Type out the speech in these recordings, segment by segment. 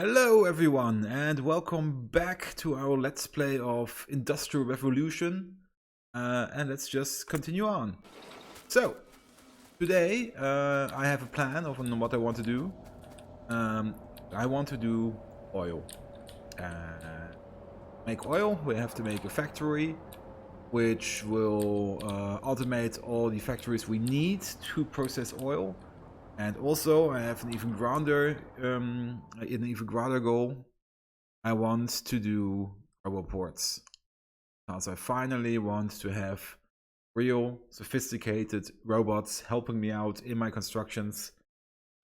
Hello everyone and welcome back to our Let's Play of Industrial Revolution and let's just continue on. So, today I have a plan of what I want to do. I want to do oil. Make oil, we have to make a factory which will automate all the factories we need to process oil. And also, I have an even grander goal. I want to do roboports, because I finally want to have real, sophisticated robots helping me out in my constructions,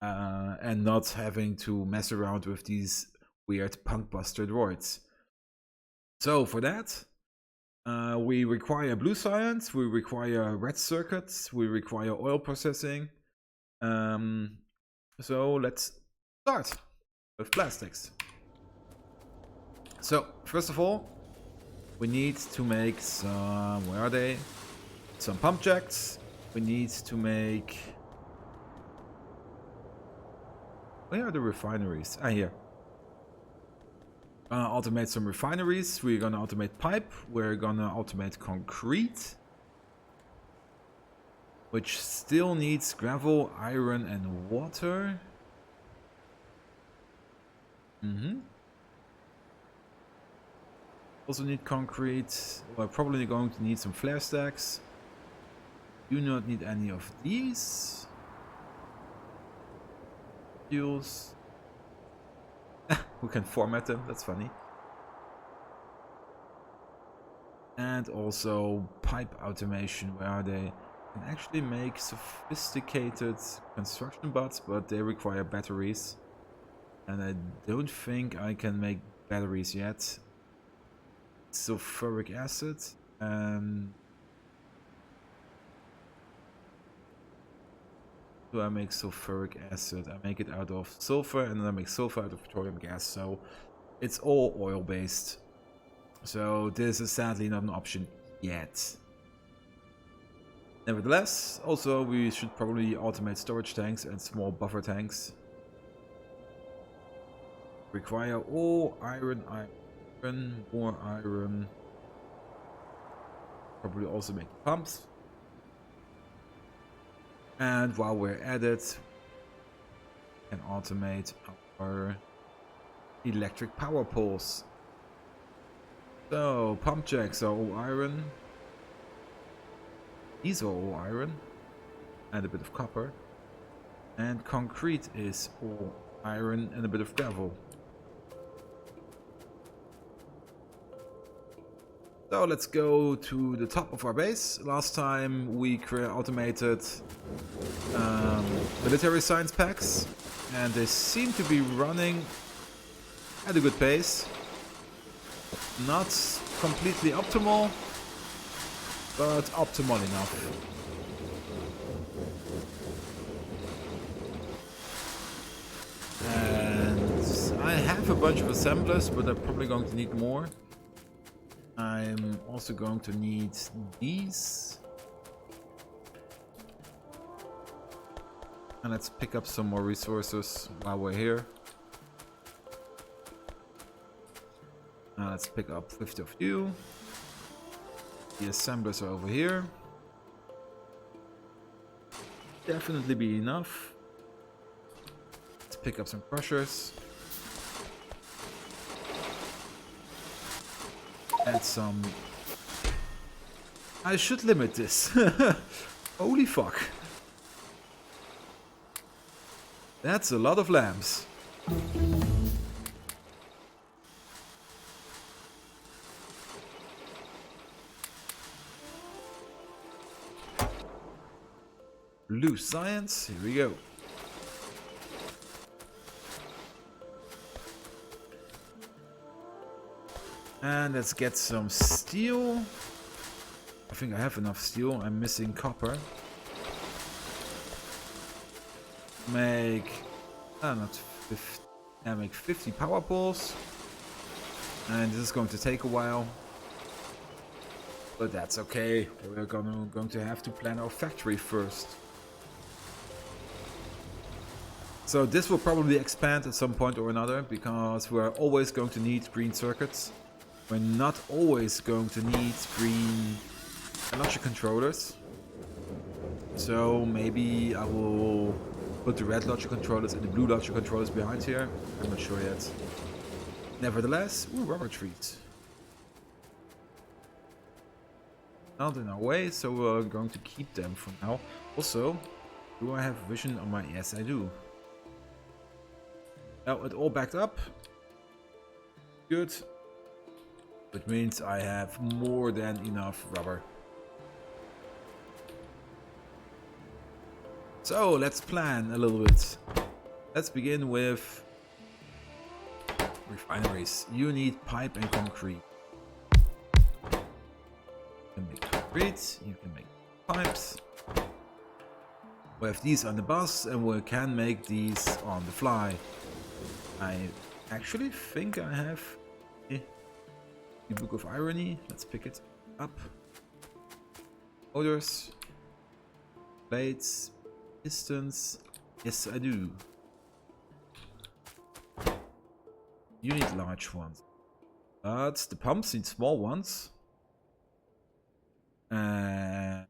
and not having to mess around with these weird punkbuster droids. So for that, we require blue science, we require red circuits, we require oil processing. So let's start with plastics. So first of all, we need to make some, where are they? Some pump jacks. We need to make, where are the refineries? Ah, here. Automate some refineries. We're gonna automate pipe. We're gonna automate concrete, which still needs gravel, iron, and water. Also need concrete. We're probably going to need some flare stacks. Do not need any of these. Fuels. We can format them, that's funny. And also pipe automation, where are they? Can actually make sophisticated construction bots, but they require batteries. And I don't think I can make batteries yet. Sulfuric acid and do I make sulfuric acid? I make it out of sulfur, and then I make sulfur out of petroleum gas, so it's all oil based. So this is sadly not an option yet. Nevertheless, also we should probably automate storage tanks and small buffer tanks. Require all iron, more iron. Probably also make pumps. And while we're at it, we can automate our electric power poles. So pump jacks are all iron. These are all iron and a bit of copper. And concrete is all iron and a bit of gravel. So let's go to the top of our base. Last time we automated military science packs, and they seem to be running at a good pace. Not completely optimal, but optimal enough. And I have a bunch of assemblers, but I'm probably going to need more. I'm also going to need these. And let's pick up some more resources while we're here. Let's pick up 50 of you. The assemblers are over here. Definitely be enough. Let's pick up some crushers. Add some. I should limit this. Holy fuck. That's a lot of lamps. Blue science, here we go. And let's get some steel. I think I have enough steel. I'm missing copper. Make not 50. Make 50 power poles. And this is going to take a while, but that's okay. We're going to have to plan our factory first. So this will probably expand at some point or another, because we're always going to need green circuits. We're not always going to need green logic controllers. So maybe I will put the red logic controllers and the blue logic controllers behind here. I'm not sure yet. Nevertheless, ooh, rubber trees. Not in our way, so we're going to keep them for now. Also, do I have vision on my... Yes, I do. Now it all backed up. Good. Which means I have more than enough rubber. So let's plan a little bit. Let's begin with refineries. You need pipe and concrete. You can make concrete, you can make pipes. We have these on the bus and we can make these on the fly. I actually think I have the Book of Irony. Let's pick it up. Motors, plates, pistons. Yes, I do. You need large ones, but the pumps need small ones. You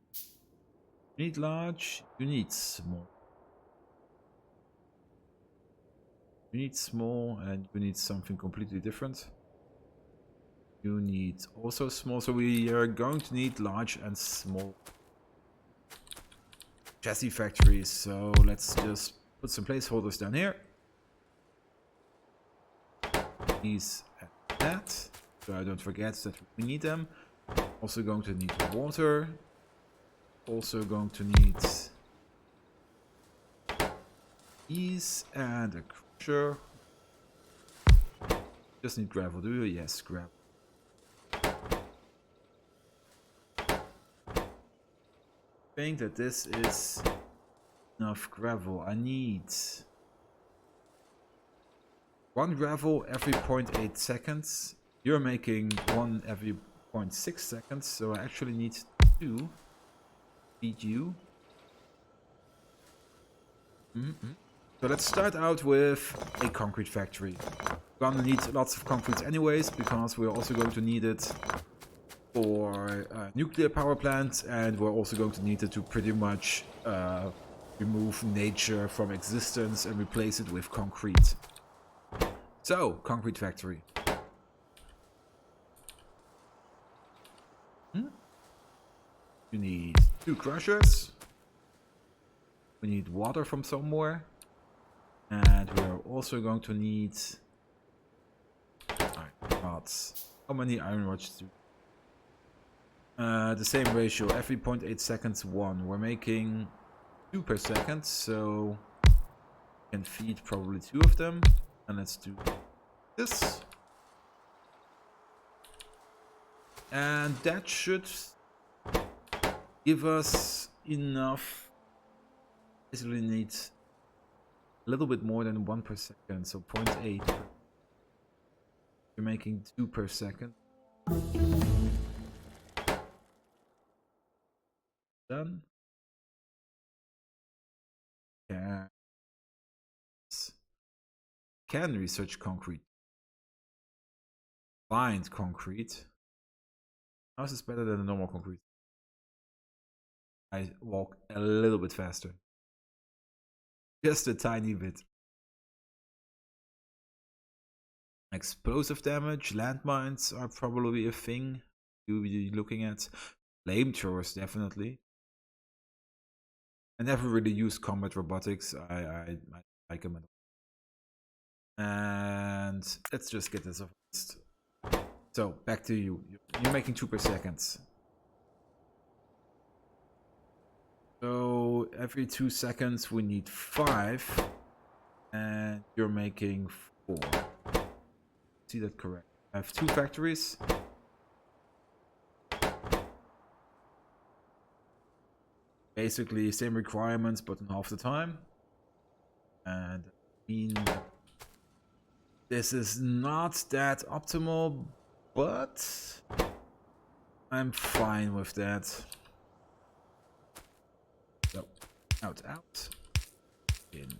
need large, you need small. You need small, and you need something completely different. You need also small, so we are going to need large and small chassis factories. So let's just put some placeholders down here. These and that, so I don't forget that we need them. Also going to need water. Also going to need these and a crusher. Just need gravel, do you? Yes, gravel. I think that this is enough gravel. I need 1 gravel every 0.8 seconds. You're making 1 every 0.6 seconds, so I actually need 2. Feed you. So let's start out with a concrete factory. We're gonna need lots of concrete anyways, because we're also going to need it for nuclear power plants, and we're also going to need it to pretty much remove nature from existence and replace it with concrete. So, concrete factory. You need 2 crushers. We need water from somewhere. And we're also going to need iron rods. How many iron rods do? The same ratio, every 0.8 seconds 1. We're making 2 per second, so we can feed probably 2 of them. And let's do this. And that should give us enough. Basically need a little bit more than 1 per second, so 0.8. You're making 2 per second. Done. Yeah. Can research concrete. Find concrete. How is this better than the normal concrete? I walk a little bit faster. Just a tiny bit. Explosive damage, landmines are probably a thing you'll be looking at. Flamethrowers, definitely. I never really used combat robotics. I like them. And let's just get this off the list. So, back to you. You're making 2 per second. So, every 2 seconds we need 5. And you're making 4. See that correct? I have 2 factories. Basically, same requirements, but in half the time. And this is not that optimal, but I'm fine with that. So, out, in.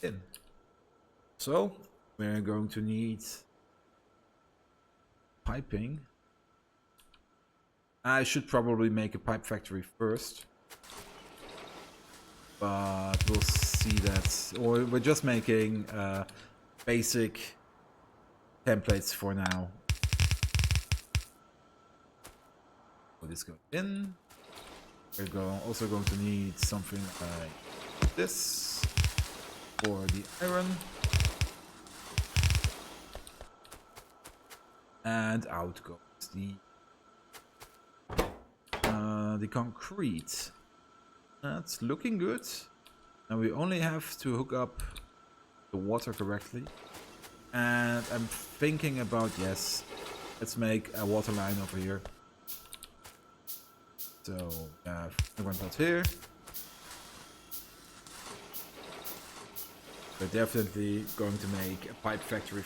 in. So we're going to need piping. I should probably make a pipe factory first, but we'll see that. Or we're just making basic templates for now. So this goes in. We're also going to need something like this for the iron. And out goes the concrete. That's looking good. Now we only have to hook up the water correctly. And I'm thinking about, yes, let's make a water line over here. So we have one pot here. We're definitely going to make a pipe factory.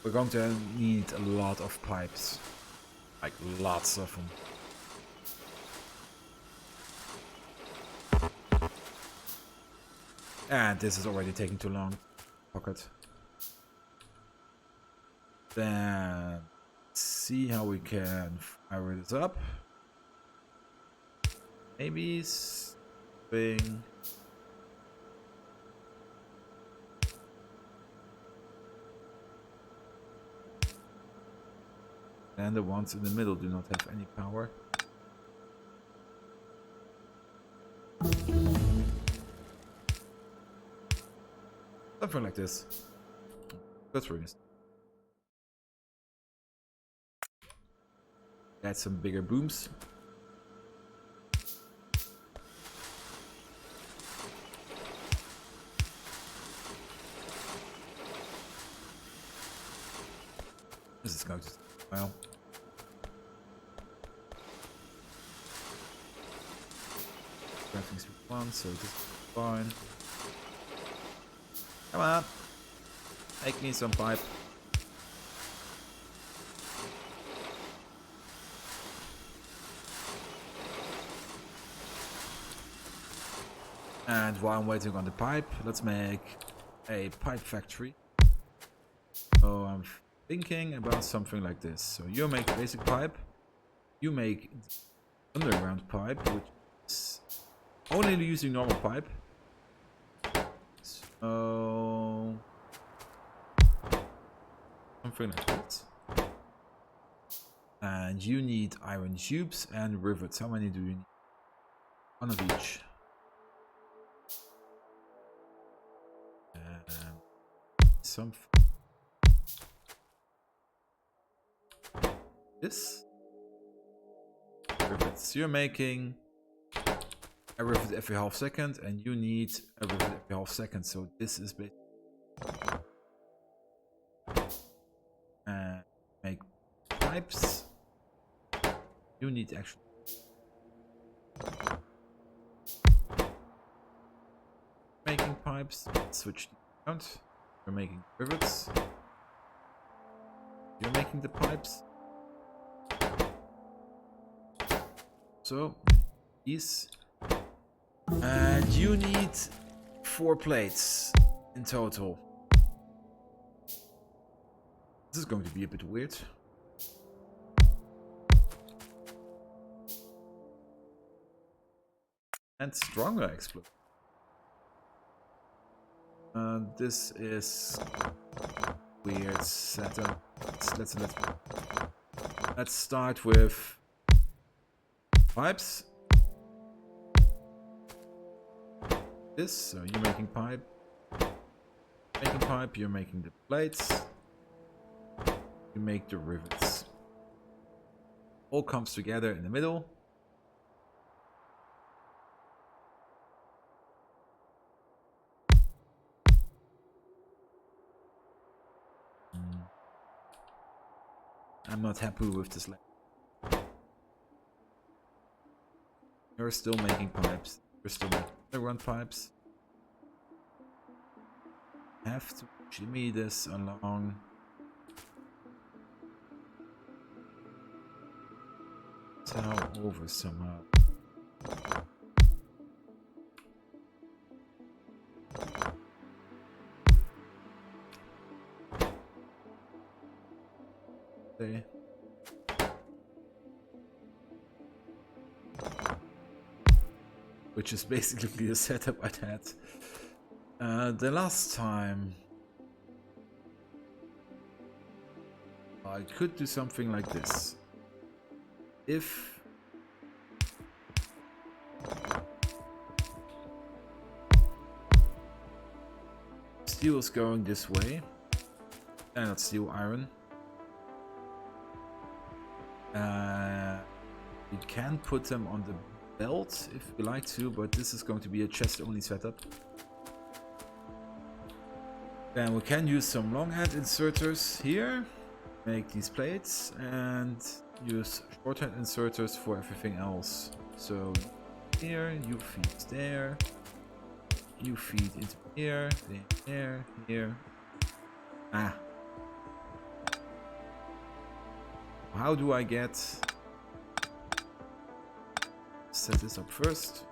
We're going to need a lot of pipes, like lots of them. And this is already taking too long. Pocket. Then see how we can fire this up. Maybe something. And the ones in the middle do not have any power. Something like this. That's really nice. Add some bigger booms. This is going to well. Crafting through one, so this is fine. Come on, make me some pipe. And while I'm waiting on the pipe, let's make a pipe factory. So I'm thinking about something like this. So you make basic pipe, you make underground pipe, which is only using normal pipe. So something like that. And you need iron tubes and rivets. How many do you need? One of each. Some this rivets. You're making a rivet every half second, and you need a rivet every half second. So this is basically make pipes. You need actually making pipes. Switch the count. You're making rivets. You're making the pipes. So these, and you need 4 plates in total. This is going to be a bit weird. And stronger explode. This is weird setup. Let's start with pipes. This, so you're making pipe. You're making the plates. You make the rivets. All comes together in the middle. I'm not happy with this layout. You're still making pipes. You're still making underground pipes. Have to shimmy this along. Towel over somehow. say. Which is basically the setup I had the last time. I could do something like this. If steel is going this way, and not steel, iron. You can put them on the belt if you like to, but this is going to be a chest only setup. Then we can use some long hand inserters here, make these plates, and use short hand inserters for everything else. So here, you feed there, you feed into here, there, here. Ah. How do I get... Set this up first.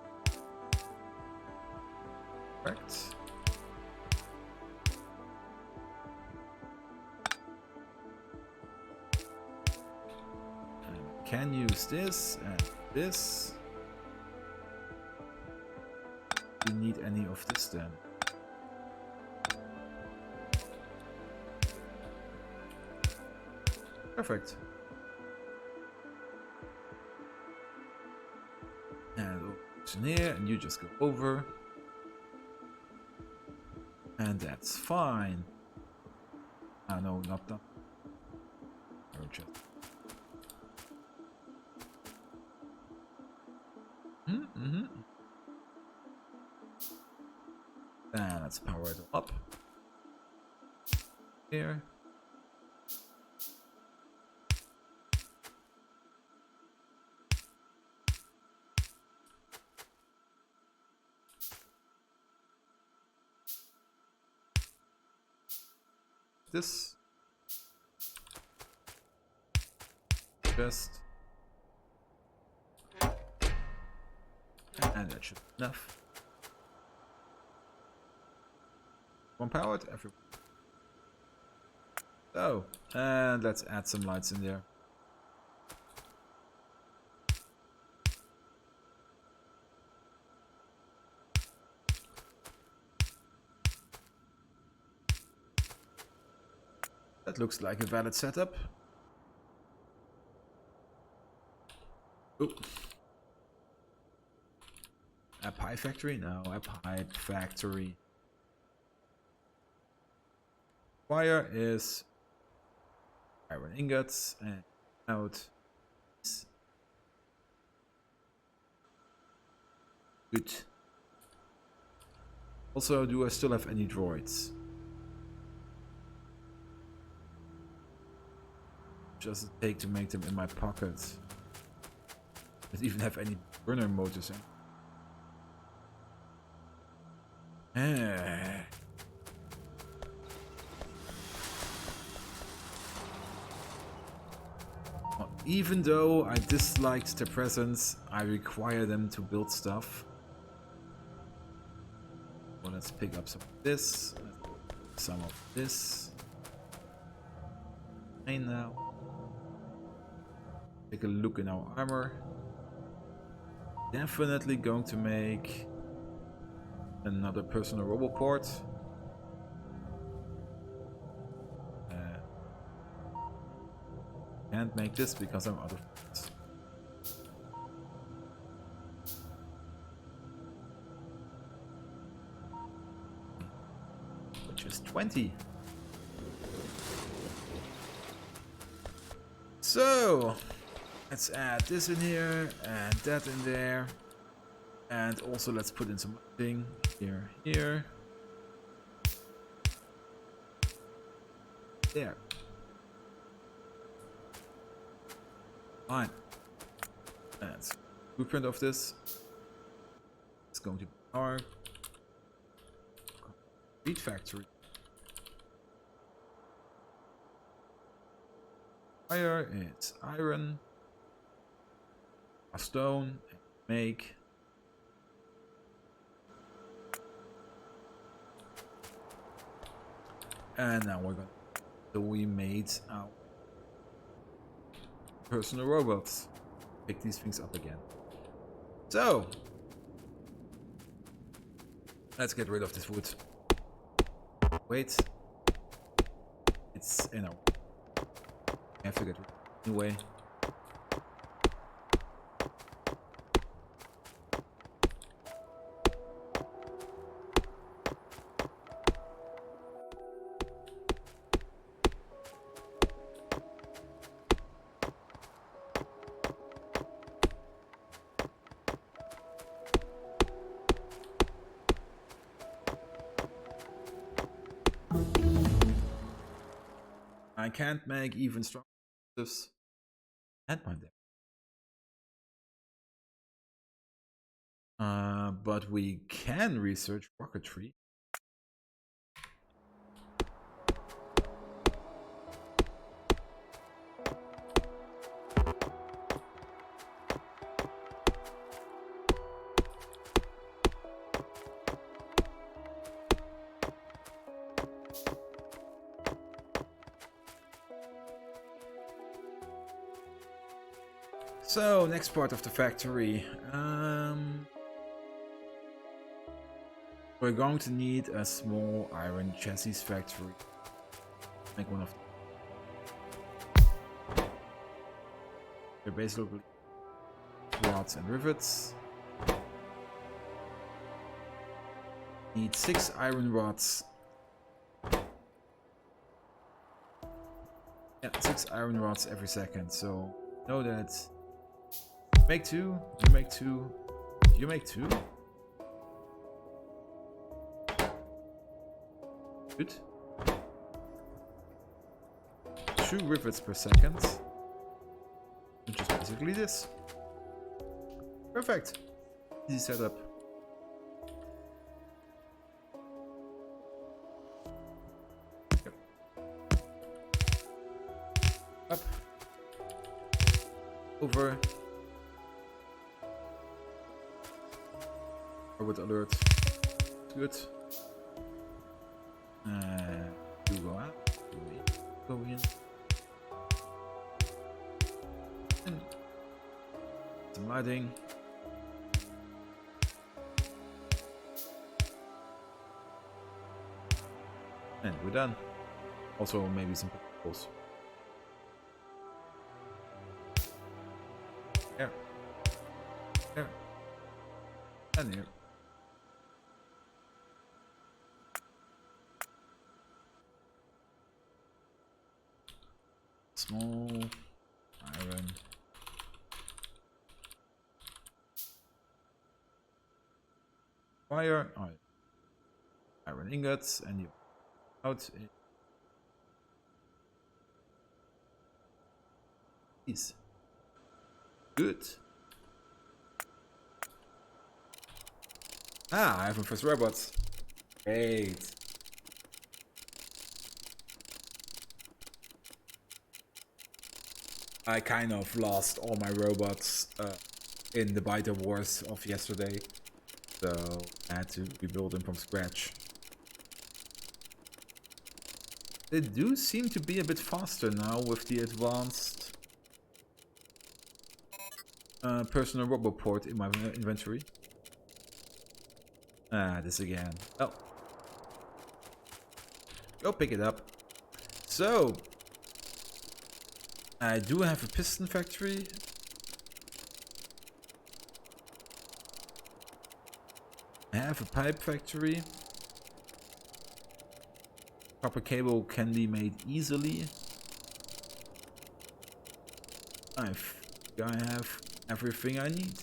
Correct. And can use this and this. Do you need any of this then? Perfect. And here, and you just go over. And that's fine. Ah, no, not that. And let's power it up. Here. This. Just. And that should be enough. One powered, everyone. So, and let's add some lights in there. That looks like a valid setup. Oop. A pie factory? No, a pipe factory. Wire is iron ingots and out. Good. Also, do I still have any droids? Just take to make them in my pocket. Does even have any burner motors? Well, even though I disliked their presence, I require them to build stuff. Well, let's pick up some of this, some of this. And now. Take a look in our armor. Definitely going to make another personal roboport. Can't make this because I'm out of parts. Which is 20. So let's add this in here and that in there. And also let's put in some thing here, here. There. Fine. That's blueprint of this. It's going to be our complete factory. Fire, it's iron, a stone, make. And now we're going to, so we made our personal robots. Pick these things up again. So, let's get rid of this wood. Wait. It's, you know, I have to get rid of it anyway. I can't make even stronger explosives and my deck. But we can research rocketry. So, next part of the factory. We're going to need a small iron chassis factory. Make one of them. They're basically rods and rivets. Need 6 iron rods. Yeah, 6 iron rods every second. So, know that. Make 2, you make 2, you make 2. Good. 2 rivets per second. Which is basically this. Perfect. Easy setup. Yep. Up. Over. Forward alert. Good. You go out. Go in. And some lighting. And we're done. Also, maybe some pixels. Here. Here. And here. Small iron. Wire. Oh, iron ingots, and you out. Is good. Ah, I have my first robots. Great. I kind of lost all my robots in the biter wars of yesterday, so I had to rebuild them from scratch. They do seem to be a bit faster now with the advanced personal robot port in my inventory. Ah, this again. Oh. Go pick it up. So, I do have a piston factory. I have a pipe factory. Copper cable can be made easily. I have everything I need.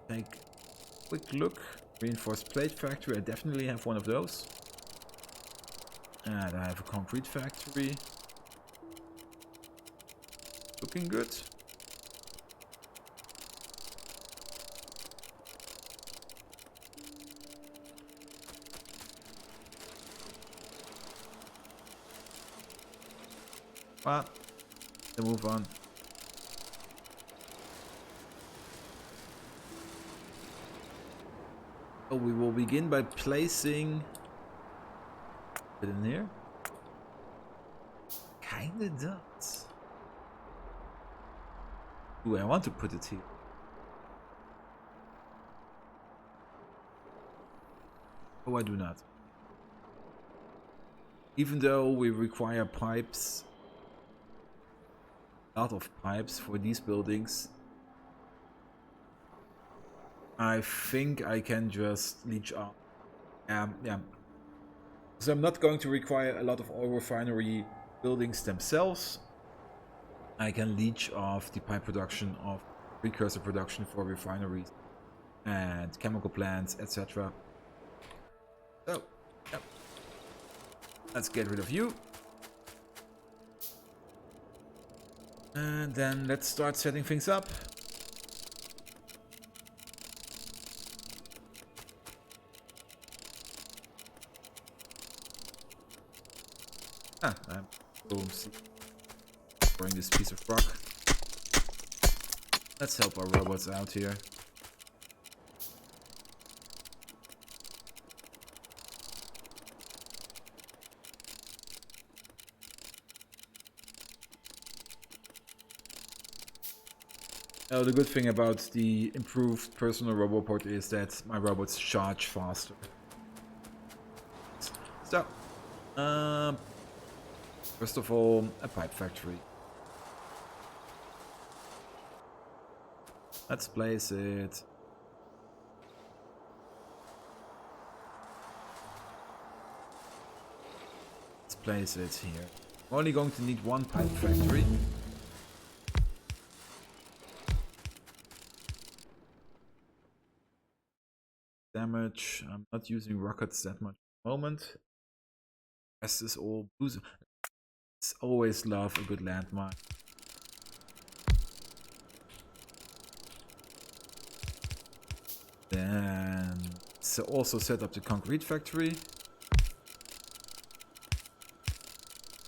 Take a quick look. Reinforced plate factory. I definitely have one of those. And I have a concrete factory. Looking good. Well, then move on. So we will begin by placing it in here. Kinda does. Do I want to put it here? Oh, I do not. Even though we require pipes, a lot of pipes for these buildings, I think I can just leach off. Yeah. So I'm not going to require a lot of oil refinery buildings themselves. I can leech off the pipe production of precursor production for refineries and chemical plants, etc. So, yep. Let's get rid of you. And then let's start setting things up. I'm going to bring this piece of rock. Let's help our robots out here. Oh, the good thing about the improved personal roboport is that my robots charge faster. So, first of all, a pipe factory. Let's place it. Let's place it here. We're only going to need one pipe factory. Damage. I'm not using rockets that much at the moment. Rest is all booze. It's always love a good landmine. Then also set up the concrete factory.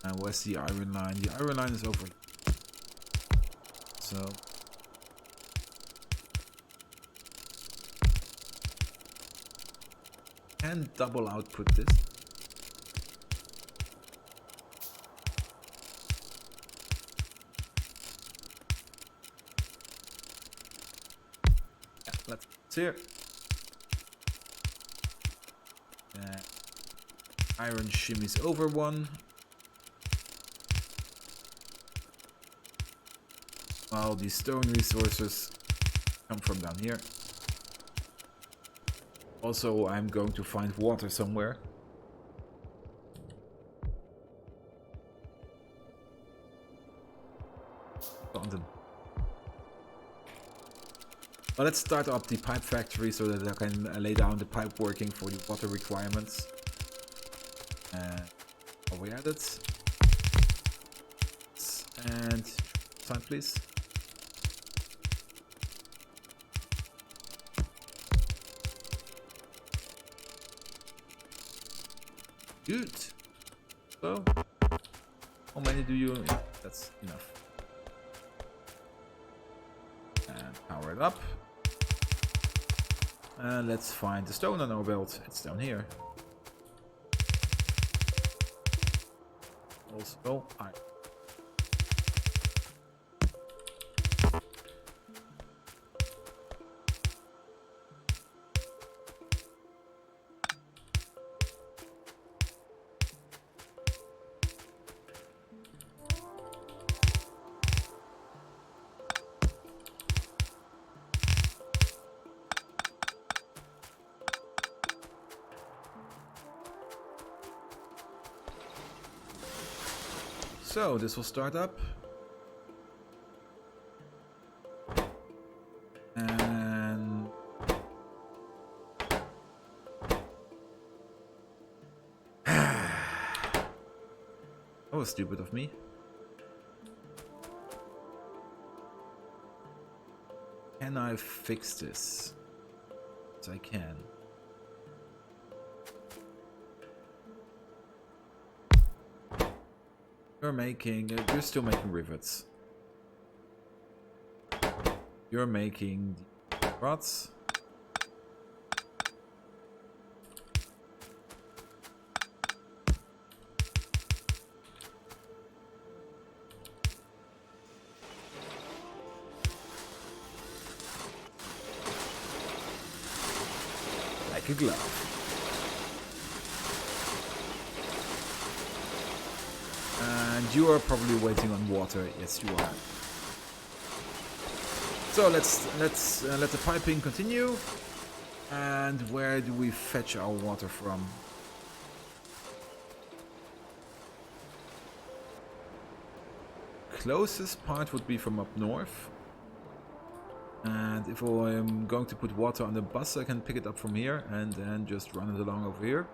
And where's the iron line? The iron line is over. So and double output this. Yeah, let's see here. Iron shimmies over one. While the stone resources come from down here. Also, I'm going to find water somewhere. Fountain. Well, let's start up the pipe factory so that I can lay down the pipe working for the water requirements. Are we at it? And sign, please. Good. So, how many do you? Yeah, that's enough. And power it up. And let's find the stone on our belt. It's down here. Also, iron. So this will start up. And that was stupid of me. Can I fix this? Yes, I can. You're still making rivets. You're making the rods. like a glove. And you are probably waiting on water. Yes, you are. So let's let the piping continue. And where do we fetch our water from? Closest part would be from up north. And if I'm going to put water on the bus, I can pick it up from here and then just run it along over here.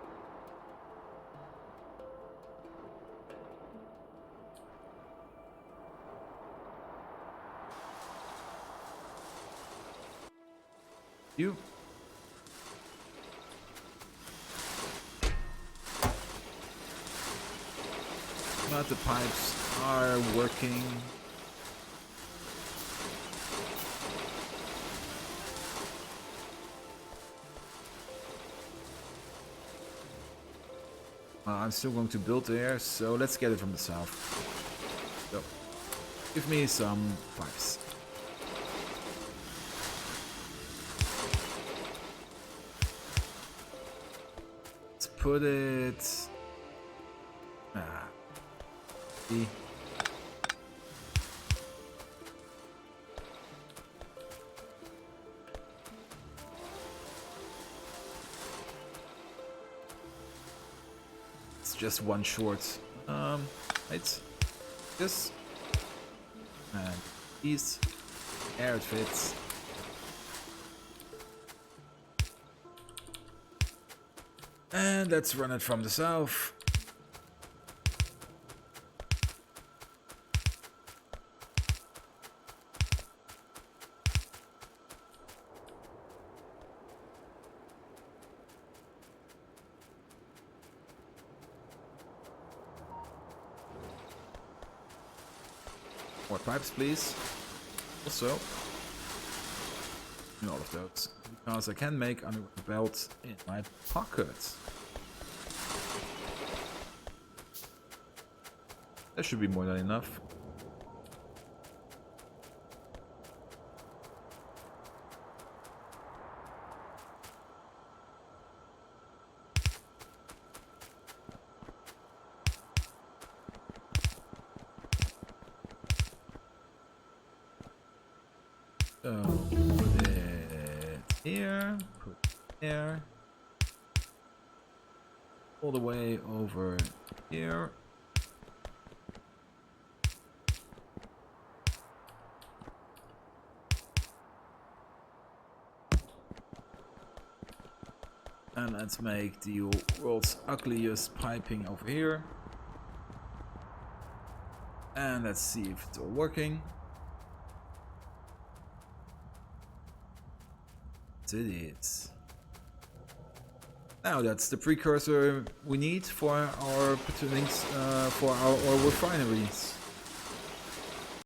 You. But the pipes are working. I'm still going to build there, so let's get it from the south. So, give me some pipes. Let's put it... See? Just one short. Right. This and these. There it fits. And let's run it from the south. More pipes, please. Also, in all of those, because I can make under the belt in my pocket. That should be more than enough. So, put it here, put it there, all the way over here. And let's make the world's ugliest piping over here. And let's see if it's all working. It is. Now that's the precursor we need for our links for our refineries.